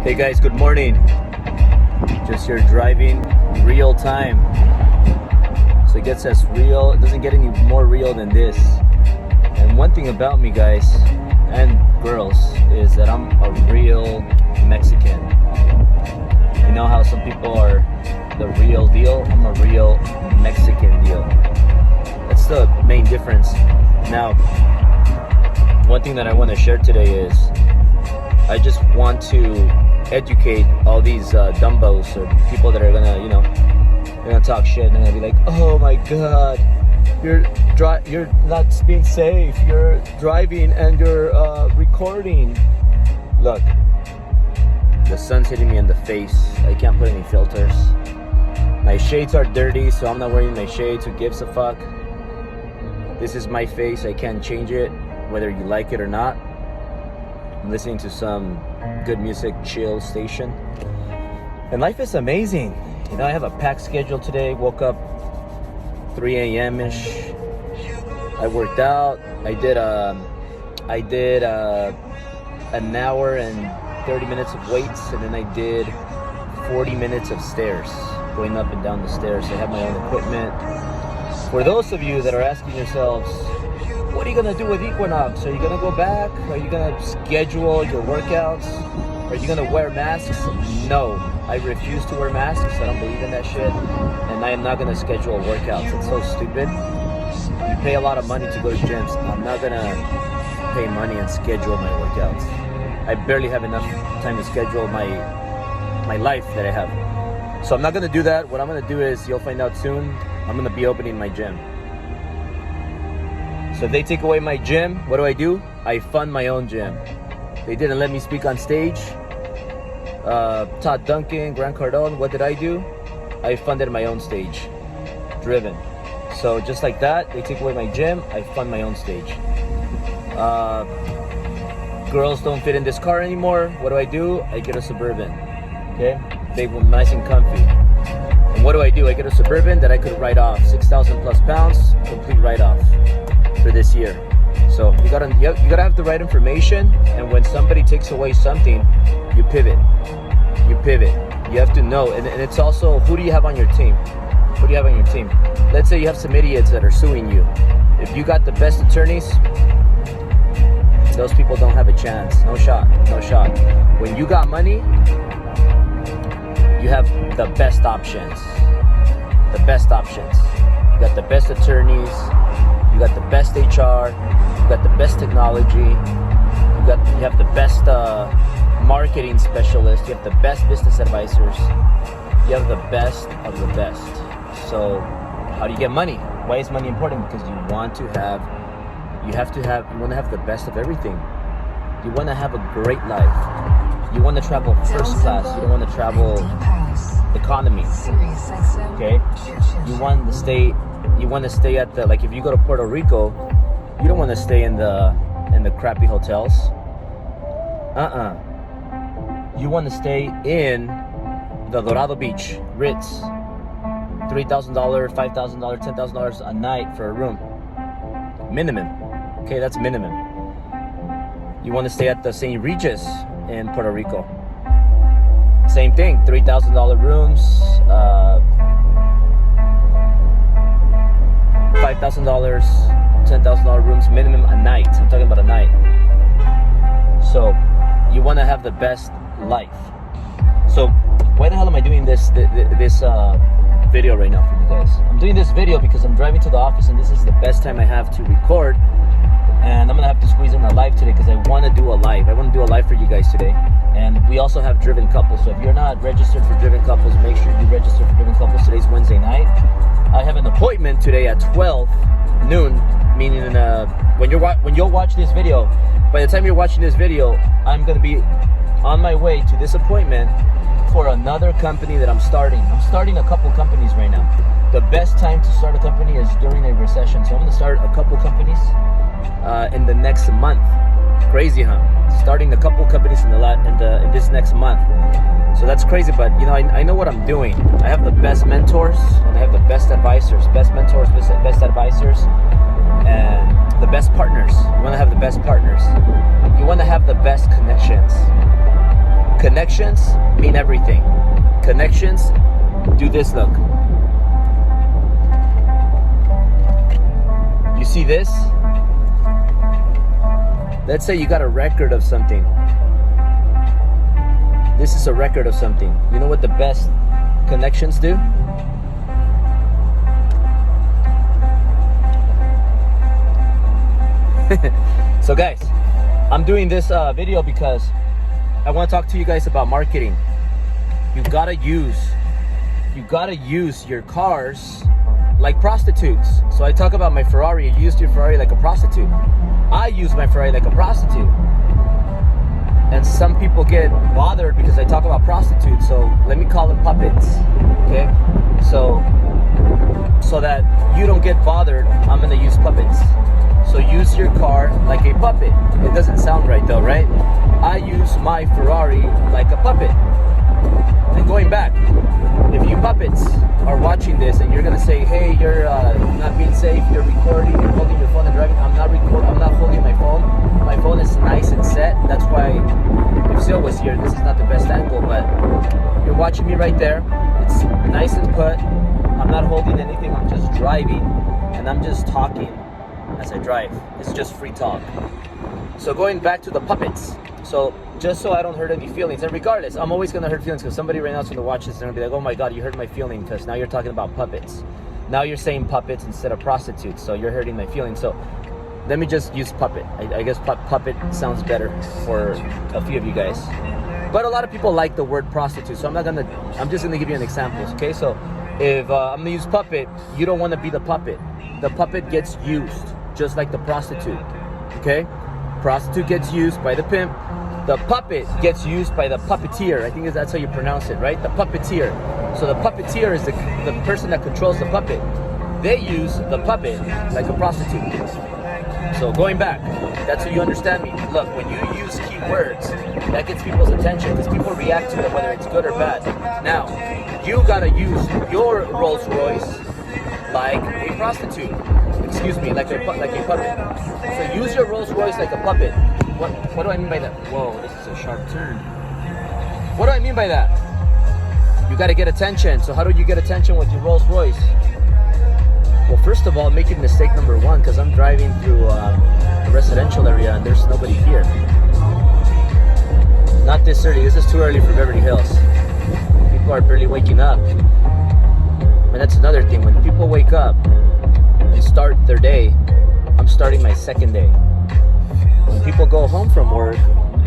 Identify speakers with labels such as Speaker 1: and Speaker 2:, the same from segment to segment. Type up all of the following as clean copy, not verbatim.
Speaker 1: Hey guys, good morning. Just here driving real time. So it gets as real, it doesn't get any more real than this. And one thing about me, guys and girls, is that I'm a real Mexican. You know how some people are the real deal? I'm a real Mexican deal. That's the main difference. Now, one thing that I want to share today is I just want to educate all these dumbos or people that are gonna, they're gonna talk shit and they're gonna be like, oh my god, you're not being safe, you're driving and you're recording. Look, the sun's hitting me in the face. I can't put any filters. My shades are dirty, so I'm not wearing my shades. Who gives a fuck? This is my face. I can't change it, whether you like it or not. I'm listening to some good music, chill station. And life is amazing. I have a packed schedule today. Woke up 3 a.m.-ish. I worked out. I did an hour and 30 minutes of weights, and then I did 40 minutes of stairs, going up and down the stairs. I have my own equipment. For those of you that are asking yourselves, what are you gonna do with Equinox? Are you gonna go back? Are you gonna schedule your workouts? Are you gonna wear masks? No, I refuse to wear masks. I don't believe in that shit. And I am not gonna schedule workouts. It's so stupid. You pay a lot of money to go to gyms. I'm not gonna pay money and schedule my workouts. I barely have enough time to schedule my life that I have. So I'm not gonna do that. What I'm gonna do is, you'll find out soon, I'm gonna be opening my gym. So if they take away my gym, what do? I fund my own gym. They didn't let me speak on stage. Todd Duncan, Grant Cardone, what did I do? I funded my own stage. Driven. So just like that, they take away my gym, I fund my own stage. Girls don't fit in this car anymore. What do? I get a Suburban. Okay? They were nice and comfy. And what do? I get a Suburban that I could write off. 6,000 plus pounds, complete write-off for this year. So you gotta have the right information, and when somebody takes away something, you pivot. You have to know, and it's also, who do you have on your team? Let's say you have some idiots that are suing you. If you got the best attorneys, those people don't have a chance. No shot. When you got money, you have the best options. You got the best attorneys, you got the best HR, you got the best technology, you have the best marketing specialists, you have the best business advisors, you have the best of the best. So how do you get money? Why is money important? Because you want to have the best of everything. You want to have a great life. You want to travel first class. You don't want to travel economy. Okay? You want to stay at the, like, if you go to Puerto Rico, you don't want to stay in the crappy hotels. You want to stay in the Dorado Beach, Ritz. $3,000, $5,000, $10,000 a night for a room. Minimum. Okay, that's minimum. You want to stay at the St. Regis in Puerto Rico. Same thing, $3,000 rooms, $5,000, $10,000 rooms minimum a night. I'm talking about a night. So you want to have the best life. So why the hell am I doing this video right now for you guys? I'm doing this video because I'm driving to the office, and this is the best time I have to record. And I'm gonna have to squeeze in a live today because I want to do a live. I want to do a live for you guys today. And we also have Driven Couples. So if you're not registered for Driven Couples, make sure you register for Driven Couples. Today's Wednesday night. I have an appointment today at 12 noon, meaning when you'll watch this video, by the time you're watching this video, I'm gonna be on my way to this appointment for another company that I'm starting. I'm starting a couple companies right now. The best time to start a company is during a recession. So I'm gonna start a couple companies in the next month. Crazy, huh? Starting a couple companies in this next month. So that's crazy, but I know what I'm doing. I have the best mentors, and I have the best advisors. Best mentors, best advisors, and the best partners. You want to have the best partners. You want to have the best connections. Connections mean everything. Connections do this, look. You see this? Let's say you got a record of something. This is a record of something. You know what the best connections do? So guys, I'm doing this video because I want to talk to you guys about marketing. You gotta use your cars like prostitutes. So I talk about my Ferrari. You used your Ferrari like a prostitute. I use my Ferrari like a prostitute. And some people get bothered because I talk about prostitutes. So let me call them puppets. Okay? So that you don't get bothered, I'm gonna use puppets. So use your car like a puppet. It doesn't sound right though, right? I use my Ferrari like a puppet. And going back, if you puppets are watching this and you're gonna say, hey, you're not being safe, you're recording, you're holding your phone and driving, I'm not holding my phone. My phone is nice and set. That's why if Syl was here, this is not the best angle, but you're watching me right there. It's nice and put. I'm not holding anything, I'm just driving and I'm just talking as I drive. It's just free talk. So going back to the puppets. So just so I don't hurt any feelings, and regardless, I'm always gonna hurt feelings because somebody right now is gonna watch this and they're gonna be like, oh my God, you hurt my feeling because now you're talking about puppets. Now you're saying puppets instead of prostitutes, so you're hurting my feelings. So let me just use puppet. I guess puppet sounds better for a few of you guys. But a lot of people like the word prostitute, so I'm just gonna give you an example, okay? So if I'm gonna use puppet, you don't wanna be the puppet. The puppet gets used, just like the prostitute, okay? Prostitute gets used by the pimp. The puppet gets used by the puppeteer. I think that's how you pronounce it, right? The puppeteer. So the puppeteer is the person that controls the puppet. They use the puppet like a prostitute. So going back, that's so you understand me. Look, when you use keywords, that gets people's attention because people react to it whether it's good or bad. Now, you gotta use your Rolls Royce like a prostitute. Excuse me, like a puppet. So use your Rolls Royce like a puppet. What do I mean by that? Whoa, this is a sharp turn. What do I mean by that? You got to get attention. So how do you get attention with your Rolls Royce? Well, first of all, making mistake number one, because I'm driving through a residential area and there's nobody here. Not this early. This is too early for Beverly Hills. People are barely waking up. And that's another thing. When people wake up and start their day, I'm starting my second day. When people go home from work,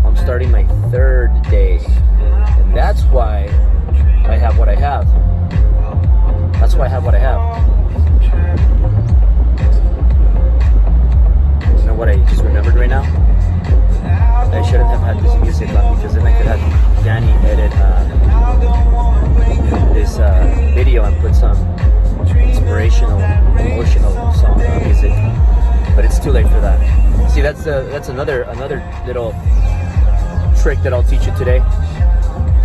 Speaker 1: I'm starting my third day. And that's why I have what I have. That's why I have what I have. You know what I just remembered right now? I shouldn't have had this music on because then I could have Danny edit this video and put some inspirational, emotional song music. But it's too late for that. See, that's another little trick that I'll teach you today.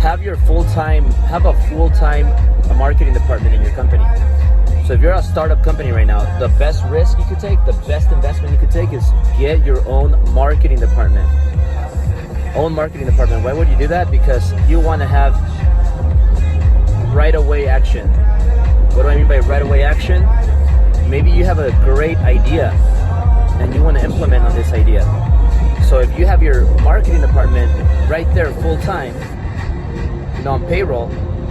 Speaker 1: Have a full-time marketing department in your company. So if you're a startup company right now, the best risk you could take, the best investment you could take is get your own marketing department. Why would you do that? Because you want to have right away action. What do I mean by right away action? Maybe you have a great idea and you want to implement on this idea. So if you have your marketing department right there full time, on payroll,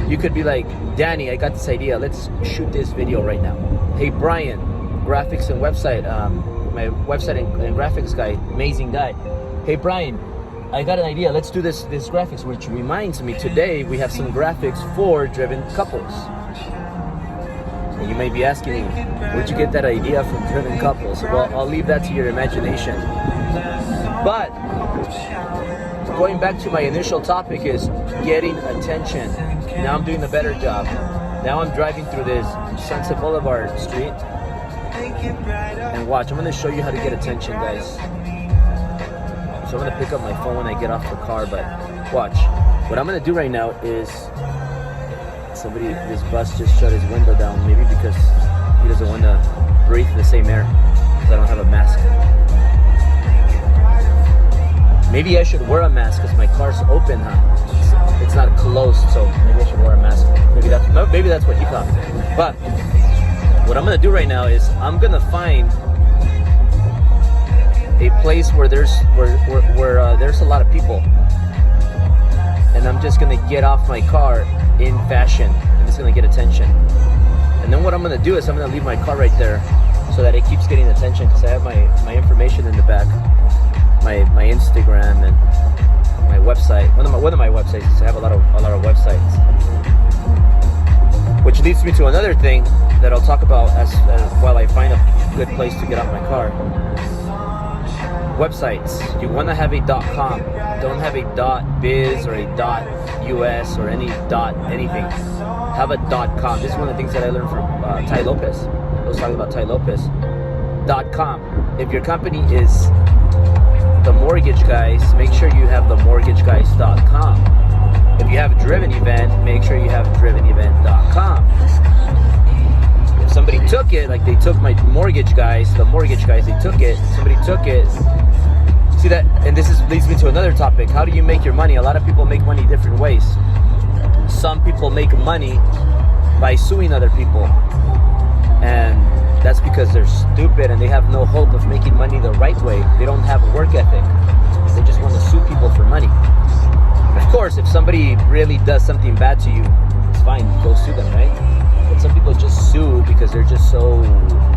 Speaker 1: you could be like, Danny, I got this idea. Let's shoot this video right now. Hey, Brian, graphics and website, my website and graphics guy, amazing guy. Hey, Brian, I got an idea. Let's do this graphics, which reminds me, today we have some graphics for driven couples. And you may be asking me, where'd you get that idea from driven couples? Well, I'll leave that to your imagination. But going back to my initial topic is getting attention. Now I'm doing a better job. Now I'm driving through this Sunset Boulevard street. And watch, I'm going to show you how to get attention, guys. So I'm going to pick up my phone when I get off the car, but watch. What I'm going to do right now is, this bus just shut his window down, maybe because he doesn't want to breathe the same air, because I don't have a mask. Maybe I should wear a mask because my car's open, huh? It's not closed, so maybe I should wear a mask. Maybe that's what he thought. But what I'm gonna do right now is I'm gonna find a place where there's a lot of people, and I'm just gonna get off my car in fashion, and it's gonna get attention. And then what I'm gonna do is I'm gonna leave my car right there so that it keeps getting attention, because I have my information in the back, my Instagram and my website. One of my websites, because I have a lot of websites. Which leads me to another thing that I'll talk about as while I find a good place to get off my car. Websites. You want to have a .com. Don't have a .biz or a .us or any anything. Have a .com. This is one of the things that I learned from Ty Lopez. I was talking about Ty Lopez. .com. If your company is the Mortgage Guys, make sure you have the mortgageguys.com. If you have a driven event, make sure you have drivenevent.com. If somebody took it, like they took my Mortgage Guys, the Mortgage Guys, they took it, somebody took it. See that, and leads me to another topic. How do you make your money? A lot of people make money different ways. Some people make money by suing other people. And that's because they're stupid and they have no hope of making money the right way. They don't have a work ethic. They just want to sue people for money. Of course, if somebody really does something bad to you, it's fine, go sue them, right? But some people just sue because they're just so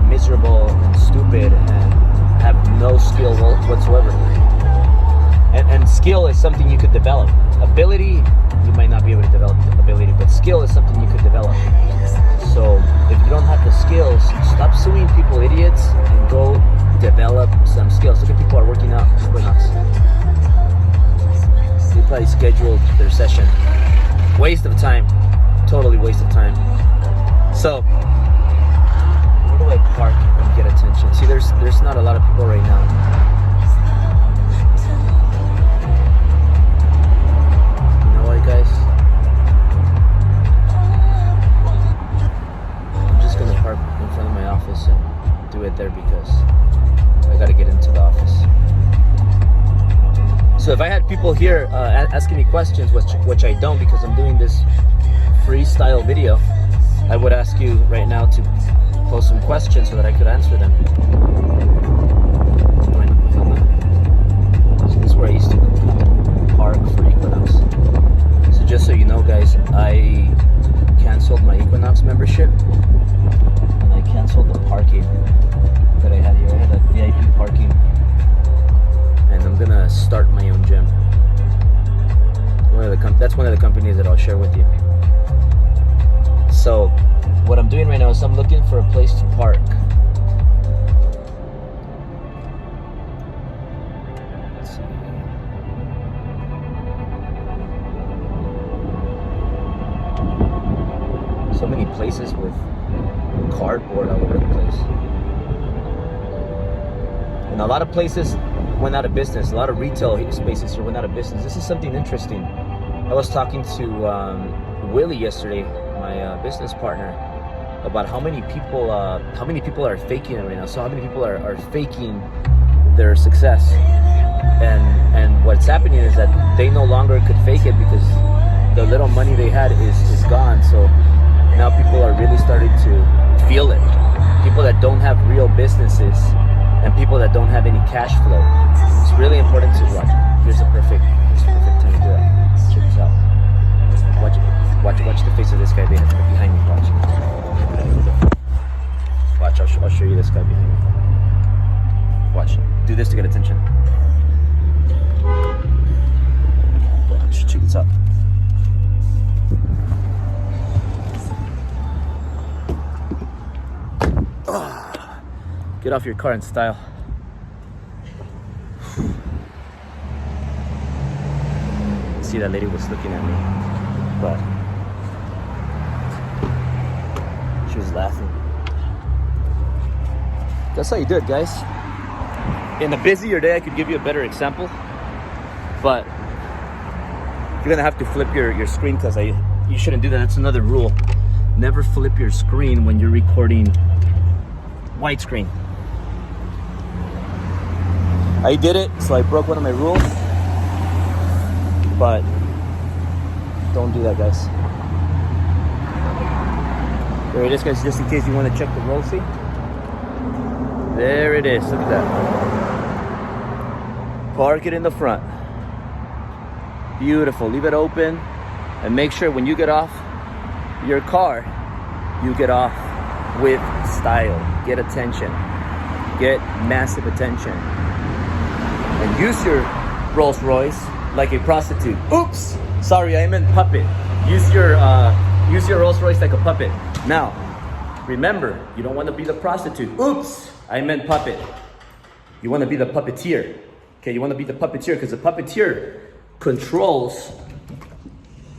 Speaker 1: miserable and stupid and have no skill whatsoever. And skill is something you could develop. Ability, you might not be able to develop ability, but skill is something you could develop. So if you don't have the skills, stop suing people, idiots, and go develop some skills. Look at people who are working out. Equinox. They probably scheduled their session. Waste of time. Totally waste of time. So where do I park and get attention? See, there's not a lot of people right now. You know what, guys? I'm just gonna park in front of my office and do it there because I gotta get into the office. So if I had people here asking me questions, which I don't because I'm doing this freestyle video, I would ask you right now to post some questions so that I could answer them. So this is where I used to park for Equinox. So just so you know, guys, I canceled my Equinox membership and I canceled the parking that I had here. I had a VIP parking. And I'm gonna start my own gym. That's one of the companies that I'll share with you. So what I'm doing right now is I'm looking for a place to park. Let's see. So many places with cardboard all over the place. And a lot of places went out of business. A lot of retail spaces here went out of business. This is something interesting. I was talking to Willie yesterday, my business partner, about how many people are faking it right now. So how many people are faking their success, and what's happening is that they no longer could fake it because the little money they had is gone. So now people are really starting to feel it. People that don't have real businesses and people that don't have any cash flow. It's really important to watch. Here's the perfect time to do that. Check this out. Watch the face of this guy behind me. Watch. I'll show you this guy behind me. Watch. Do this to get attention. Watch. Check this out. Get off your car in style. See, that lady was looking at me, but she was laughing. That's how you do it, guys. In a busier day, I could give you a better example, but you're gonna have to flip your screen because you shouldn't do that. That's another rule. Never flip your screen when you're recording widescreen. I did it, so I broke one of my rules. but don't do that, guys. There it is, guys, just in case you want to check the roll seat. There it is, look at that. Park it in the front. Beautiful, leave it open, and make sure when you get off your car, you get off with style. Get attention, get massive attention, and use your Rolls Royce like a prostitute. Oops, sorry, I meant puppet. Use your Rolls Royce like a puppet. Now, remember, you don't want to be the prostitute. Oops, I meant puppet. You want to be the puppeteer. Okay, you want to be the puppeteer because the puppeteer controls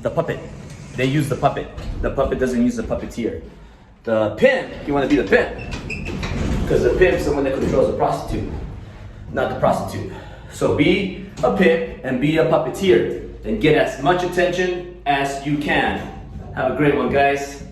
Speaker 1: the puppet. They use the puppet. The puppet doesn't use the puppeteer. The pimp, you want to be the pimp because the pimp's the one that controls the prostitute, not the prostitute. So be a pimp and be a puppeteer and get as much attention as you can. Have a great one, guys.